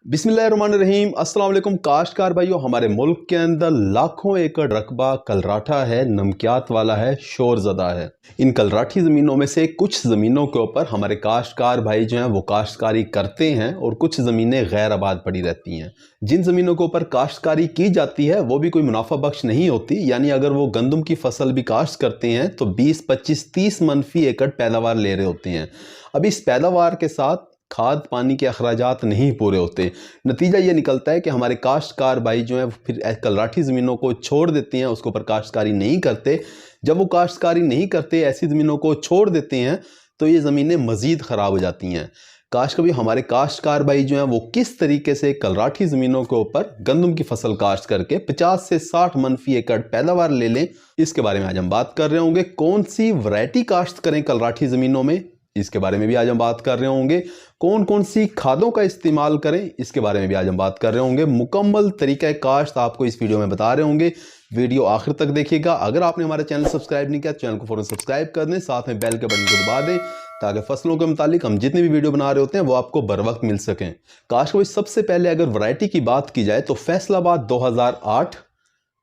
बिस्मिल्लाहिर्रहमानिर्रहीम अस्सलाम वालेकुम काश्तकार भाइयों। हमारे मुल्क के अंदर लाखों एकड़ रकबा कलराठा है, नमकियात वाला है, शोरज़दा है। इन कलराठी ज़मीनों में से कुछ ज़मीनों के ऊपर हमारे काश्तकार भाई जो हैं वो काश्तकारी करते हैं और कुछ ज़मीनें गैर आबाद पड़ी रहती हैं। जिन ज़मीनों के ऊपर काश्तकारी की जाती है वो भी कोई मुनाफा बख्श नहीं होती, यानी अगर वो गंदम की फसल भी काश्त करते हैं तो 20, 25, 30 मन फी एकड़ पैदावार ले रहे होते हैं। अब इस पैदावार के साथ खाद पानी के अखराजात नहीं पूरे होते। नतीजा ये निकलता है कि हमारे काश्तकार भाई जो हैं फिर कलराठी ज़मीनों को छोड़ देते हैं, उसके ऊपर काश्तकारी नहीं करते। जब वो काश्तकारी नहीं करते, ऐसी ज़मीनों को छोड़ देते हैं, तो ये ज़मीनें मज़ीद ख़राब हो जाती हैं। काश कभी हमारे काश्तकार भाई जो हैं वो किस तरीके से कलराठी ज़मीनों के ऊपर गंदम की फसल काश्त करके 50 से 60 मन फी एकड़ पैदावार ले लें, इसके बारे में आज हम बात कर रहे होंगे। कौन सी वैरायटी काश्त करें कलराठी ज़मीनों में, इसके बारे में भी आज हम बात कर रहे होंगे। कौन कौन सी खादों का इस्तेमाल करें, इसके बारे में भी आज हम बात कर रहे होंगे। मुकम्मल तरीका काश्त आपको इस वीडियो में बता रहे होंगे। वीडियो आखिर तक देखिएगा। अगर आपने हमारा चैनल सब्सक्राइब नहीं किया तो चैनल को फौरन सब्सक्राइब कर दें, साथ में बेल के बटन को दबा दें ताकि फसलों के मुतालिक हम जितने भी वीडियो बना रहे होते हैं वो आपको बर वक्त मिल सकें। काश को सबसे पहले अगर वैरायटी की बात की जाए तो फैसलाबाद 2008,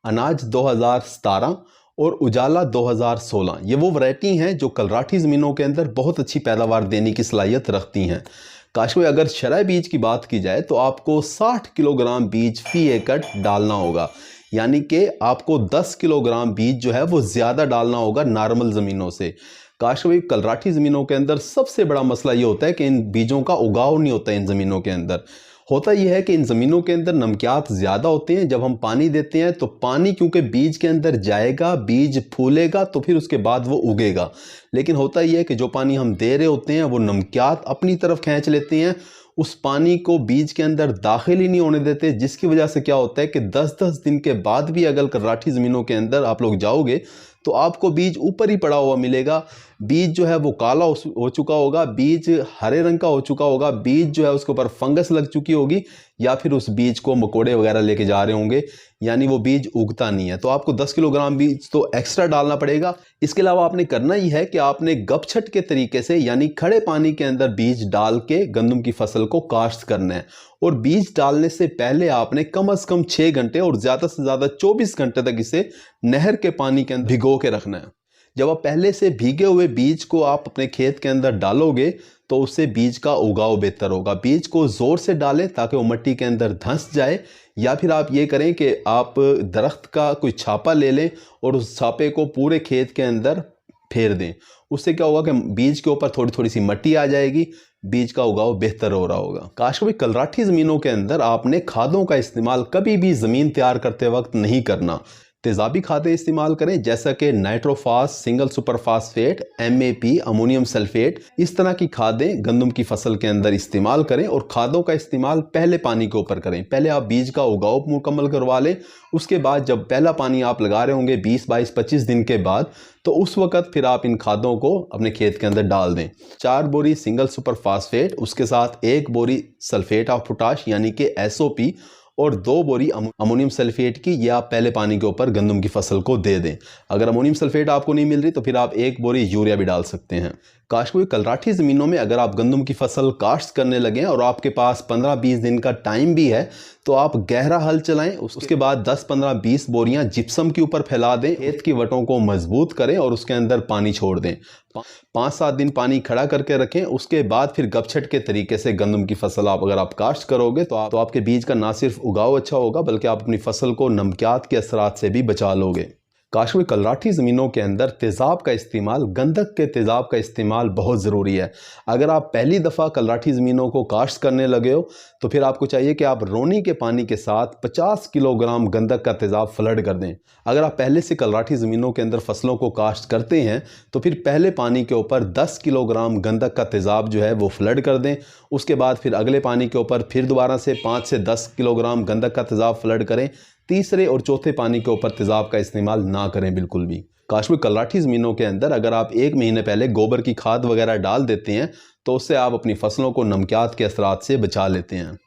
अनाज 2017 और उजाला 2016 ये वो वैरायटी हैं जो कलराठी ज़मीनों के अंदर बहुत अच्छी पैदावार देने की सलाहियत रखती हैं। काश में अगर शरह बीज की बात की जाए तो आपको 60 किलोग्राम बीज फी एकड़ डालना होगा, यानी कि आपको 10 किलोग्राम बीज जो है वो ज़्यादा डालना होगा नॉर्मल ज़मीनों से। काश भाई कलराठी ज़मीनों के अंदर सबसे बड़ा मसला ये होता है कि इन बीजों का उगाव नहीं होता। इन ज़मीनों के अंदर होता यह है कि इन ज़मीनों के अंदर नमकियात ज़्यादा होते हैं। जब हम पानी देते हैं तो पानी क्योंकि बीज के अंदर जाएगा, बीज फूलेगा तो फिर उसके बाद वो उगेगा। लेकिन होता यह है कि जो पानी हम दे रहे होते हैं वो नमकियात अपनी तरफ खींच लेते हैं, उस पानी को बीज के अंदर दाखिल ही नहीं होने देते, जिसकी वजह से क्या होता है कि 10-10 दिन के बाद भी अगर कलराठी ज़मीनों के अंदर आप लोग जाओगे तो आपको बीज ऊपर ही पड़ा हुआ मिलेगा। बीज जो है वो काला हो चुका होगा, बीज हरे रंग का हो चुका होगा, बीज जो है उसके ऊपर फंगस लग चुकी होगी, या फिर उस बीज को मकोड़े वगैरह लेके जा रहे होंगे, यानी वो बीज उगता नहीं है। तो आपको 10 किलोग्राम बीज तो एक्स्ट्रा डालना पड़ेगा। इसके अलावा आपने करना ही है कि आपने गपछट के तरीके से यानी खड़े पानी के अंदर बीज डाल के गंदम की फसल को काश्त करना है। और बीज डालने से पहले आपने कम से कम 6 घंटे और ज़्यादा से ज़्यादा 24 घंटे तक इसे नहर के पानी के अंदर भिगो के रखना है। जब आप पहले से भीगे हुए बीज को आप अपने खेत के अंदर डालोगे तो उससे बीज का उगाव बेहतर होगा। बीज को ज़ोर से डालें ताकि वो मिट्टी के अंदर धंस जाए, या फिर आप ये करें कि आप दरख्त का कोई छापा ले लें और उस छापे को पूरे खेत के अंदर फेर दें। उससे क्या होगा कि बीज के ऊपर थोड़ी थोड़ी सी मिट्टी आ जाएगी, बीज का उगाव बेहतर हो रहा होगा। काश कभी कलराठी ज़मीनों के अंदर आपने खादों का इस्तेमाल कभी भी ज़मीन तैयार करते वक्त नहीं करना। तेज़ाबी खादें इस्तेमाल करें जैसा कि nitrophos, single super phosphate, MAP, ammonium sulphate, इस तरह की खादें गंदम की फसल के अंदर इस्तेमाल करें। और खादों का इस्तेमाल पहले पानी के ऊपर करें। पहले आप बीज का उगाव मुकम्मल करवा लें, उसके बाद जब पहला पानी आप लगा रहे होंगे 20, 22, 25 दिन के बाद, तो उस वक़्त फिर आप इन खादों को अपने खेत के अंदर डाल दें। 4 बोरी सिंगल सुपर फास्फेट, उसके साथ 1 बोरी सल्फेट ऑफ पोटाश यानी कि SOP और 2 बोरी अमोनियम सल्फेट की, ये आप पहले पानी के ऊपर गंदम की फसल को दे दें। अगर अमोनियम सल्फेट आपको नहीं मिल रही तो फिर आप 1 बोरी यूरिया भी डाल सकते हैं। काश कोई कलराठी ज़मीनों में अगर आप गंदम की फसल काश्त करने लगें और आपके पास 15-20 दिन का टाइम भी है तो आप गहरा हल चलाएं। उसके बाद 10, 15, 20 बोरियां जिप्सम के ऊपर फैला दें, खेत की वटों को मजबूत करें और उसके अंदर पानी छोड़ दें। 5-7 दिन पानी खड़ा करके रखें। उसके बाद फिर गपछट के तरीके से गंदम की फसल अगर आप काश्त करोगे तो आपके बीज का ना सिर्फ उगाव अच्छा होगा बल्कि आप अपनी फसल को नमकियात के असरात से भी बचा लोगे। काश में कलराठी ज़मीनों के अंदर तेज़ाब का इस्तेमाल, गंधक के तेज़ाब का इस्तेमाल बहुत ज़रूरी है। अगर आप पहली दफ़ा कलराठी ज़मीनों को काश्त करने लगे हो तो फिर आपको चाहिए कि आप रोनी के पानी के साथ 50 किलोग्राम गंधक का तेज़ाब फ्लड कर दें। अगर आप पहले से कलराठी ज़मीनों के अंदर फसलों को काश्त करते हैं तो फिर पहले पानी के ऊपर 10 किलोग्राम गंधक का तेज़ाब जो है वो फ्लड कर दें। उसके बाद फिर अगले पानी के ऊपर फिर दोबारा से 5 से 10 किलोग्राम गंधक का तेज़ाब फ्लड करें। तीसरे और चौथे पानी के ऊपर तेज़ाब का इस्तेमाल ना करें बिल्कुल भी। काश में कलराठी ज़मीनों के अंदर अगर आप 1 महीने पहले गोबर की खाद वगैरह डाल देते हैं तो उससे आप अपनी फसलों को नमकियात के असरात से बचा लेते हैं।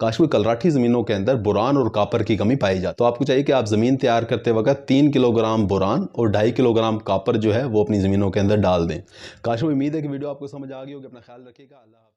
काश में कलराठी ज़मीनों के अंदर बोरान और कापर की कमी पाई जाती है, तो आपको चाहिए कि आप ज़मीन तैयार करते वक्त 3 किलोग्राम बोरान और 2.5 किलोग्राम कापर जो है वो अपनी ज़मीनों के अंदर डाल दें। काश में उम्मीद है कि वीडियो आपको समझ आ गई होगी। अपना ख्याल रखिएगा। अल्लाह।